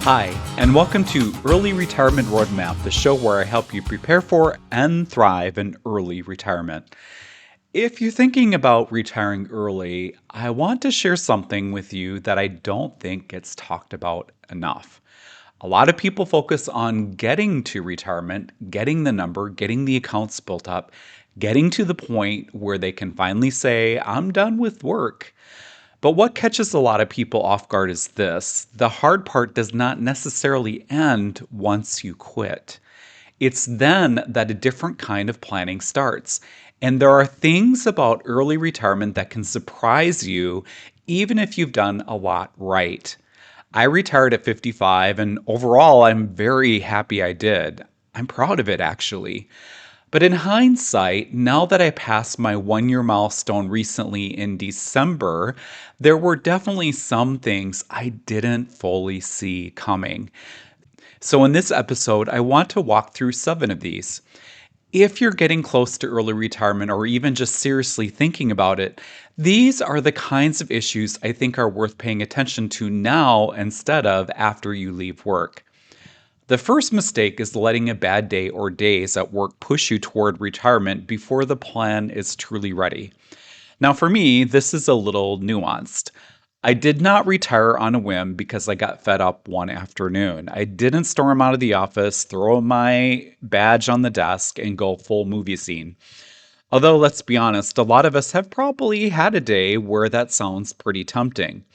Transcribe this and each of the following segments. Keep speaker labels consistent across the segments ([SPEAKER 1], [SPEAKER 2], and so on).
[SPEAKER 1] Hi, and welcome to Early Retirement Roadmap, the show where I help you prepare for and thrive in early retirement. If you're thinking about retiring early, I want to share something with you that I don't think gets talked about enough. A lot of people focus on getting to retirement, getting the number, getting the accounts built up, getting to the point where they can finally say, I'm done with work. But what catches a lot of people off guard is this: the hard part does not necessarily end once you quit. It's then that a different kind of planning starts. And there are things about early retirement that can surprise you, even if you've done a lot right. I retired at 55, and overall, I'm very happy I did. I'm proud of it, actually. But in hindsight, now that I passed my 1 year milestone recently in December, there were definitely some things I didn't fully see coming. So, in this episode, I want to walk through 7 of these. If you're getting close to early retirement or even just seriously thinking about it, these are the kinds of issues I think are worth paying attention to now instead of after you leave work. The first mistake is letting a bad day or days at work push you toward retirement before the plan is truly ready. Now, for me, this is a little nuanced. I did not retire on a whim because I got fed up one afternoon. I didn't storm out of the office, throw my badge on the desk, and go full movie scene. Although, let's be honest, a lot of us have probably had a day where that sounds pretty tempting.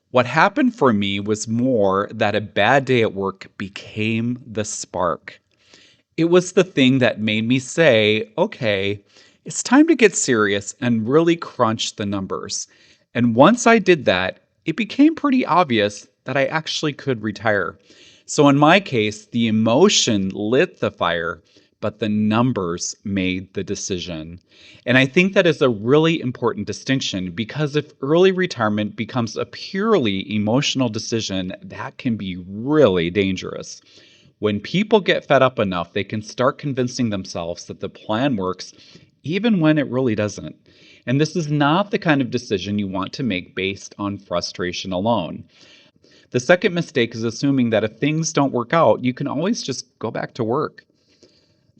[SPEAKER 1] What happened for me was more that a bad day at work became the spark. It was the thing that made me say, okay, it's time to get serious and really crunch the numbers. And once I did that, it became pretty obvious that I actually could retire. So in my case, the emotion lit the fire, but the numbers made the decision. And I think that is a really important distinction because if early retirement becomes a purely emotional decision, that can be really dangerous. When people get fed up enough, they can start convincing themselves that the plan works, even when it really doesn't. And this is not the kind of decision you want to make based on frustration alone. The second mistake is assuming that if things don't work out, you can always just go back to work.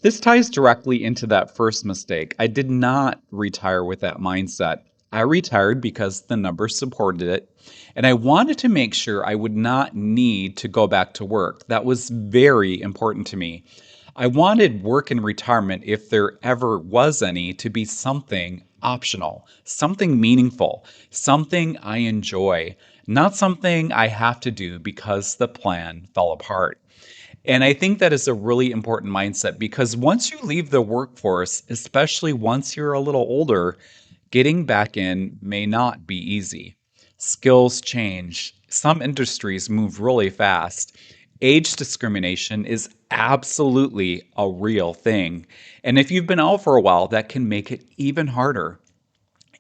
[SPEAKER 1] This ties directly into that first mistake. I did not retire with that mindset. I retired because the numbers supported it, and I wanted to make sure I would not need to go back to work. That was very important to me. I wanted work in retirement, if there ever was any, to be something optional, something meaningful, something I enjoy, not something I have to do because the plan fell apart. And I think that is a really important mindset because once you leave the workforce, especially once you're a little older, getting back in may not be easy. Skills change. Some industries move really fast. Age discrimination is absolutely a real thing. And if you've been out for a while, that can make it even harder.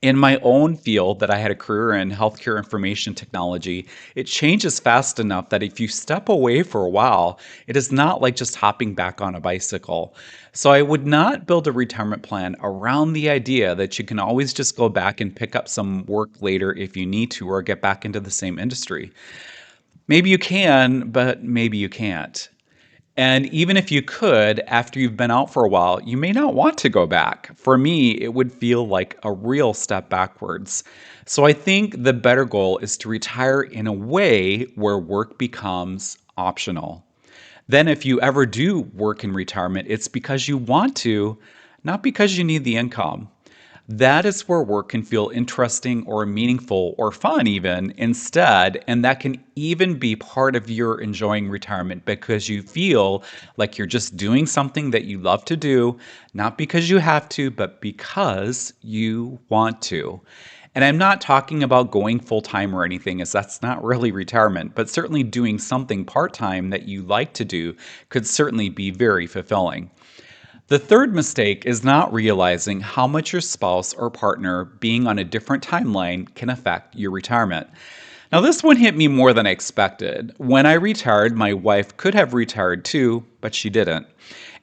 [SPEAKER 1] In my own field that I had a career in, healthcare information technology, it changes fast enough that if you step away for a while, it is not like just hopping back on a bicycle. So I would not build a retirement plan around the idea that you can always just go back and pick up some work later if you need to or get back into the same industry. Maybe you can, but maybe you can't. And even if you could, after you've been out for a while, you may not want to go back. For me, it would feel like a real step backwards. So I think the better goal is to retire in a way where work becomes optional. Then, if you ever do work in retirement, it's because you want to, not because you need the income. That is where work can feel interesting or meaningful or fun, even instead. And that can even be part of your enjoying retirement because you feel like you're just doing something that you love to do, not because you have to, but because you want to. And I'm not talking about going full time or anything, as that's not really retirement, but certainly doing something part time that you like to do could certainly be very fulfilling. The third mistake is not realizing how much your spouse or partner being on a different timeline can affect your retirement. Now, this one hit me more than I expected. When I retired, my wife could have retired too, but she didn't.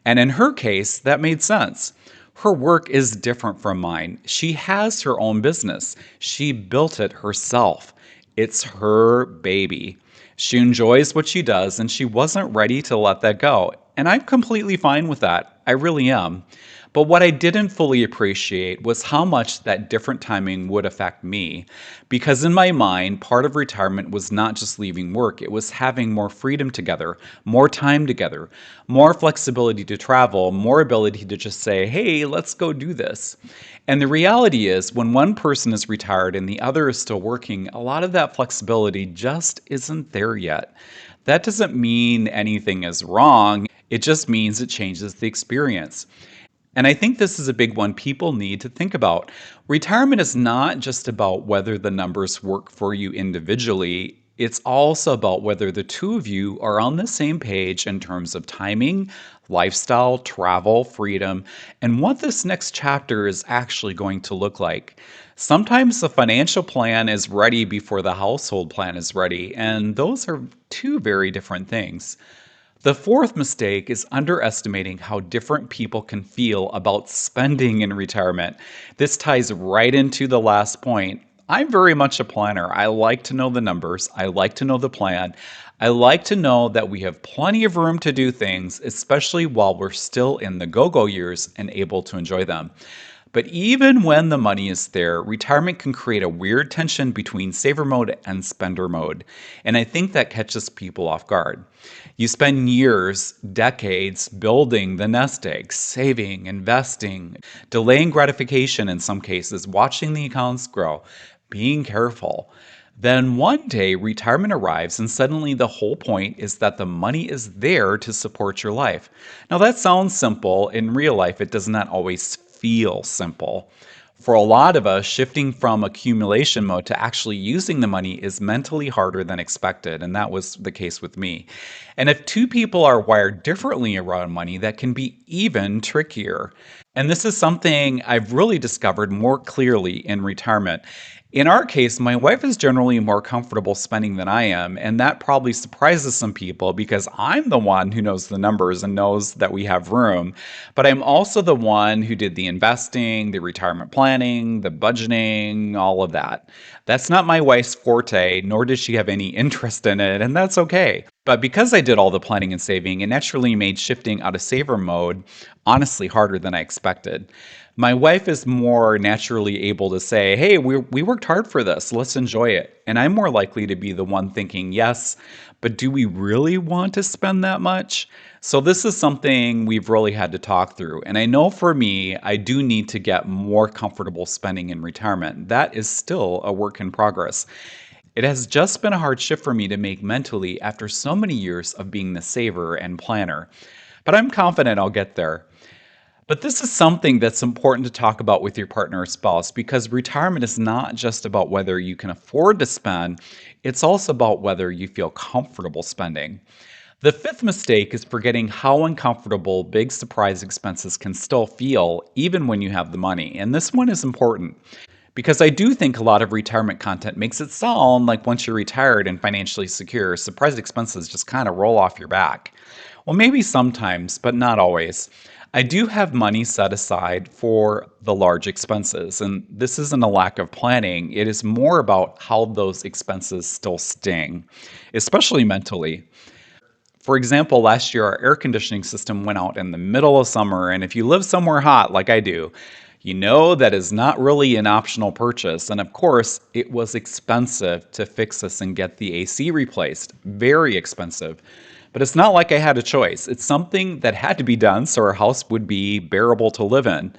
[SPEAKER 1] And in her case, that made sense. Her work is different from mine. She has her own business. She built it herself. It's her baby. She enjoys what she does, and she wasn't ready to let that go. And I'm completely fine with that. I really am. But what I didn't fully appreciate was how much that different timing would affect me. Because in my mind, part of retirement was not just leaving work, it was having more freedom together, more time together, more flexibility to travel, more ability to just say, hey, let's go do this. And the reality is, when one person is retired and the other is still working, a lot of that flexibility just isn't there yet. That doesn't mean anything is wrong, it just means it changes the experience. And I think this is a big one people need to think about. Retirement is not just about whether the numbers work for you individually, it's also about whether the two of you are on the same page in terms of timing, lifestyle, travel, freedom, and what this next chapter is actually going to look like. Sometimes the financial plan is ready before the household plan is ready, and those are two very different things. The fourth mistake is underestimating how different people can feel about spending in retirement. This ties right into the last point. I'm very much a planner. I like to know the numbers, I like to know the plan. I like to know that we have plenty of room to do things, especially while we're still in the go go years and able to enjoy them. But even when the money is there, retirement can create a weird tension between saver mode and spender mode. And I think that catches people off guard. You spend years, decades building the nest egg, saving, investing, delaying gratification in some cases, watching the accounts grow, being careful. Then one day retirement arrives, and suddenly the whole point is that the money is there to support your life. Now, that sounds simple. In real life, it does not always feel simple. For a lot of us, shifting from accumulation mode to actually using the money is mentally harder than expected, and that was the case with me. And if two people are wired differently around money, that can be even trickier. And this is something I've really discovered more clearly in retirement. In our case, my wife is generally more comfortable spending than I am, and that probably surprises some people because I'm the one who knows the numbers and knows that we have room. But I'm also the one who did the investing, the retirement planning, the budgeting, all of that. That's not my wife's forte, nor does she have any interest in it, and that's okay. But because I did all the planning and saving, it naturally made shifting out of saver mode honestly harder than I expected. My wife is more naturally able to say, hey, we worked hard for this, let's enjoy it. And I'm more likely to be the one thinking, yes, but do we really want to spend that much? So, this is something we've really had to talk through. And I know for me, I do need to get more comfortable spending in retirement. That is still a work in progress. It has just been a hard shift for me to make mentally after so many years of being the saver and planner. But I'm confident I'll get there. But this is something that's important to talk about with your partner or spouse because retirement is not just about whether you can afford to spend, it's also about whether you feel comfortable spending. The fifth mistake is forgetting how uncomfortable big surprise expenses can still feel even when you have the money. And this one is important because I do think a lot of retirement content makes it sound like once you're retired and financially secure, surprise expenses just kind of roll off your back. Well, maybe sometimes, but not always. I do have money set aside for the large expenses, and this isn't a lack of planning. It is more about how those expenses still sting, especially mentally. For example, last year our air conditioning system went out in the middle of summer, and if you live somewhere hot like I do, you know that is not really an optional purchase. And of course, it was expensive to fix this and get the AC replaced. Very expensive. But it's not like I had a choice. It's something that had to be done so our house would be bearable to live in.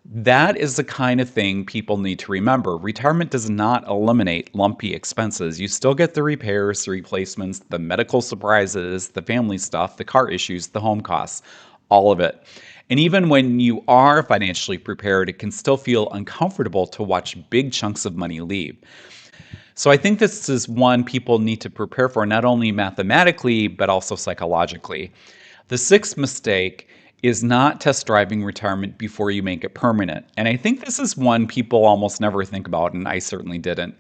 [SPEAKER 1] That is the kind of thing people need to remember. Retirement does not eliminate lumpy expenses. You still get the repairs, the replacements, the medical surprises, the family stuff, the car issues, the home costs, all of it. And even when you are financially prepared, it can still feel uncomfortable to watch big chunks of money leave. So I think this is one people need to prepare for, not only mathematically, but also psychologically. The sixth mistake is not test driving retirement before you make it permanent. And I think this is one people almost never think about, and I certainly didn't.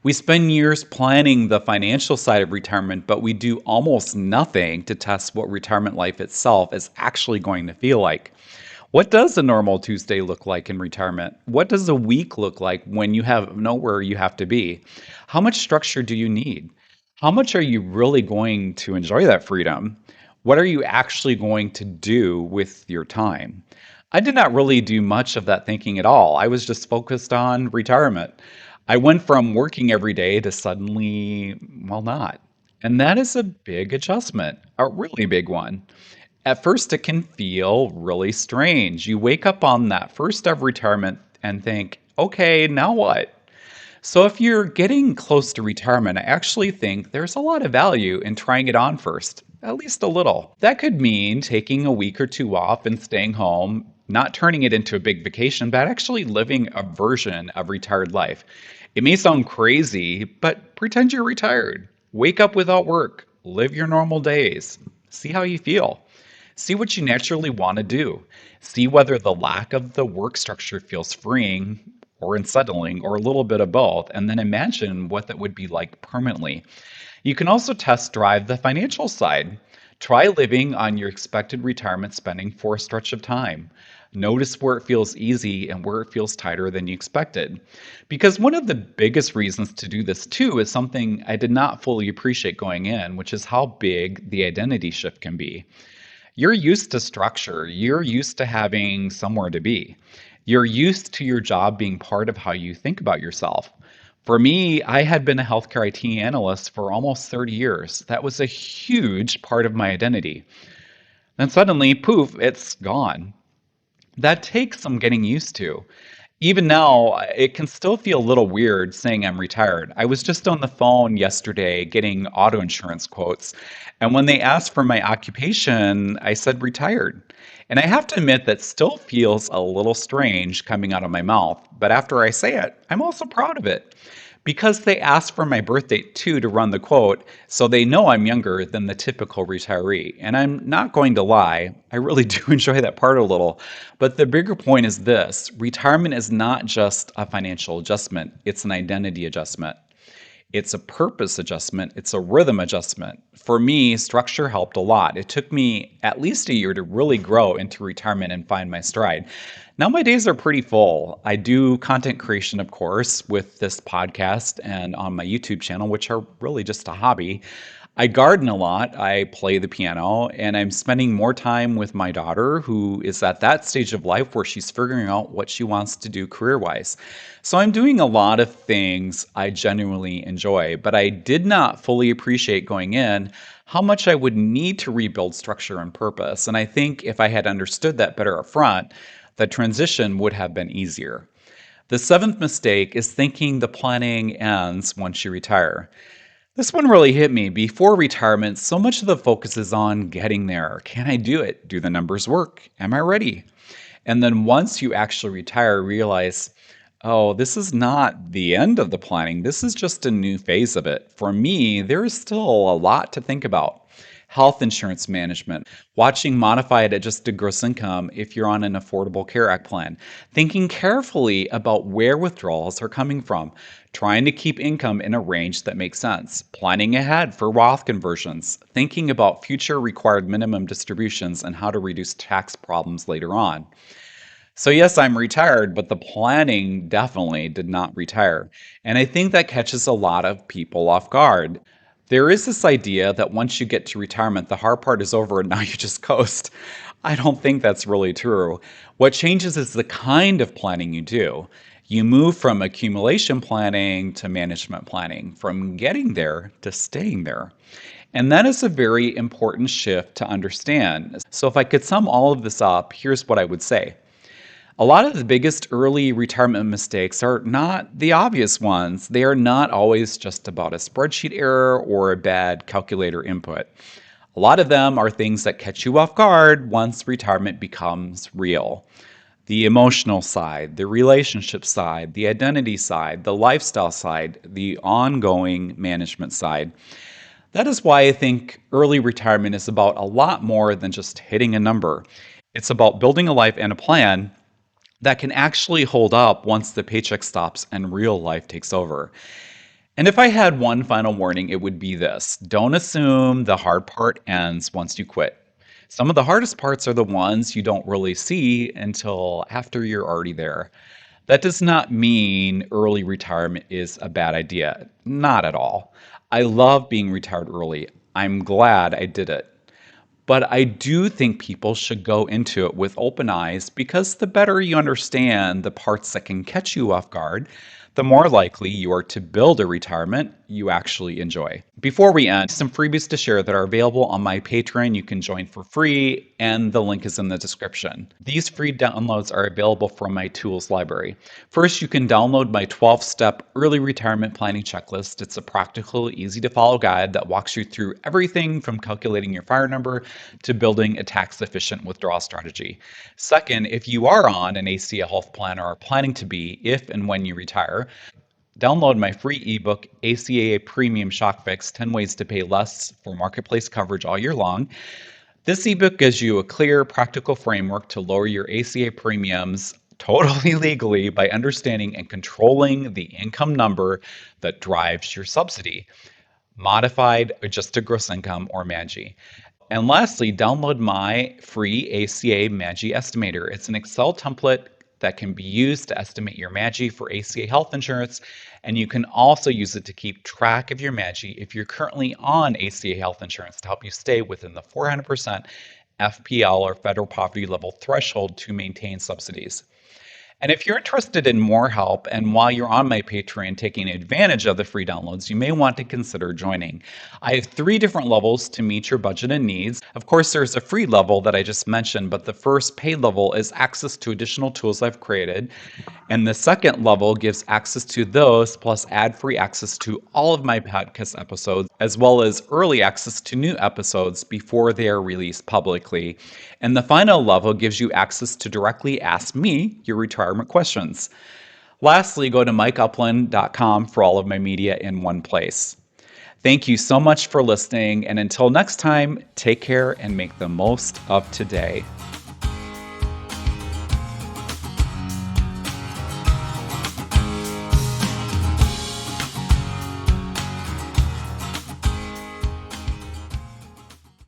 [SPEAKER 1] We spend years planning the financial side of retirement, but we do almost nothing to test what retirement life itself is actually going to feel like. What does a normal Tuesday look like in retirement? What does a week look like when you have nowhere you have to be? How much structure do you need? How much are you really going to enjoy that freedom? What are you actually going to do with your time? I did not really do much of that thinking at all. I was just focused on retirement. I went from working every day to suddenly, well, not. And that is a big adjustment, a really big one. At first, it can feel really strange. You wake up on that first day of retirement and think, okay, now what? So, if you're getting close to retirement, I actually think there's a lot of value in trying it on first, at least a little. That could mean taking a week or two off and staying home, not turning it into a big vacation, but actually living a version of retired life. It may sound crazy, but pretend you're retired. Wake up without work, live your normal days, see how you feel. See what you naturally want to do. See whether the lack of the work structure feels freeing or unsettling or a little bit of both, and then imagine what that would be like permanently. You can also test drive the financial side. Try living on your expected retirement spending for a stretch of time. Notice where it feels easy and where it feels tighter than you expected. Because one of the biggest reasons to do this too is something I did not fully appreciate going in, which is how big the identity shift can be. You're used to structure. You're used to having somewhere to be. You're used to your job being part of how you think about yourself. For me, I had been a healthcare IT analyst for almost 30 years. That was a huge part of my identity. Then suddenly, poof, it's gone. That takes some getting used to. Even now, it can still feel a little weird saying I'm retired. I was just on the phone yesterday getting auto insurance quotes, and when they asked for my occupation, I said retired. And I have to admit that still feels a little strange coming out of my mouth, but after I say it, I'm also proud of it. Because they asked for my birth date too to run the quote, so they know I'm younger than the typical retiree. And I'm not going to lie, I really do enjoy that part a little. But the bigger point is this: retirement is not just a financial adjustment, it's an identity adjustment. It's a purpose adjustment, it's a rhythm adjustment. For me, structure helped a lot. It took me at least a year to really grow into retirement and find my stride. Now my days are pretty full. I do content creation, of course, with this podcast and on my YouTube channel, which are really just a hobby. I garden a lot, I play the piano, and I'm spending more time with my daughter, who is at that stage of life where she's figuring out what she wants to do career wise. So I'm doing a lot of things I genuinely enjoy, but I did not fully appreciate going in how much I would need to rebuild structure and purpose. And I think if I had understood that better up front, the transition would have been easier. The seventh mistake is thinking the planning ends once you retire. This one really hit me. Before retirement, so much of the focus is on getting there. Can I do it? Do the numbers work? Am I ready? And then once you actually retire, realize, oh, this is not the end of the planning. This is just a new phase of it. For me, there is still a lot to think about. Health insurance management, watching modified adjusted gross income if you're on an Affordable Care Act plan, thinking carefully about where withdrawals are coming from, trying to keep income in a range that makes sense, planning ahead for Roth conversions, thinking about future required minimum distributions and how to reduce tax problems later on. So, yes, I'm retired, but the planning definitely did not retire. And I think that catches a lot of people off guard. There is this idea that once you get to retirement, the hard part is over and now you just coast. I don't think that's really true. What changes is the kind of planning you do. You move from accumulation planning to management planning, from getting there to staying there. And that is a very important shift to understand. So, if I could sum all of this up, here's what I would say. A lot of the biggest early retirement mistakes are not the obvious ones. They are not always just about a spreadsheet error or a bad calculator input. A lot of them are things that catch you off guard once retirement becomes real. The emotional side, the relationship side, the identity side, the lifestyle side, the ongoing management side. That is why I think early retirement is about a lot more than just hitting a number. It's about building a life and a plan that can actually hold up once the paycheck stops and real life takes over. And if I had one final warning, it would be this: don't assume the hard part ends once you quit. Some of the hardest parts are the ones you don't really see until after you're already there. That does not mean early retirement is a bad idea. Not at all. I love being retired early. I'm glad I did it. But I do think people should go into it with open eyes because the better you understand the parts that can catch you off guard, the more likely you are to build a retirement you actually enjoy. Before we end, some freebies to share that are available on my Patreon. You can join for free, and the link is in the description. These free downloads are available from my tools library. First, you can download my 12-step early retirement planning checklist. It's a practical, easy to follow guide that walks you through everything from calculating your FIRE number to building a tax-efficient withdrawal strategy. Second, if you are on an ACA health plan or are planning to be if and when you retire, download my free ebook, ACA Premium Shock Fix 10 Ways to Pay Less for Marketplace Coverage All Year Long. This ebook gives you a clear, practical framework to lower your ACA premiums totally legally by understanding and controlling the income number that drives your subsidy, modified adjusted gross income or MAGI. And lastly, download my free ACA MAGI estimator. It's an Excel template that can be used to estimate your MAGI for ACA health insurance, and you can also use it to keep track of your MAGI if you're currently on ACA health insurance to help you stay within the 400% FPL or federal poverty level threshold to maintain subsidies. And if you're interested in more help, and while you're on my Patreon taking advantage of the free downloads, you may want to consider joining. I have 3 different levels to meet your budget and needs. Of course, there's a free level that I just mentioned, but the first paid level is access to additional tools I've created. And the second level gives access to those, plus ad-free access to all of my podcast episodes, as well as early access to new episodes before they are released publicly. And the final level gives you access to directly ask me your retirement questions. Lastly, go to mikeupland.com for all of my media in one place. Thank you so much for listening, and until next time, take care and make the most of today.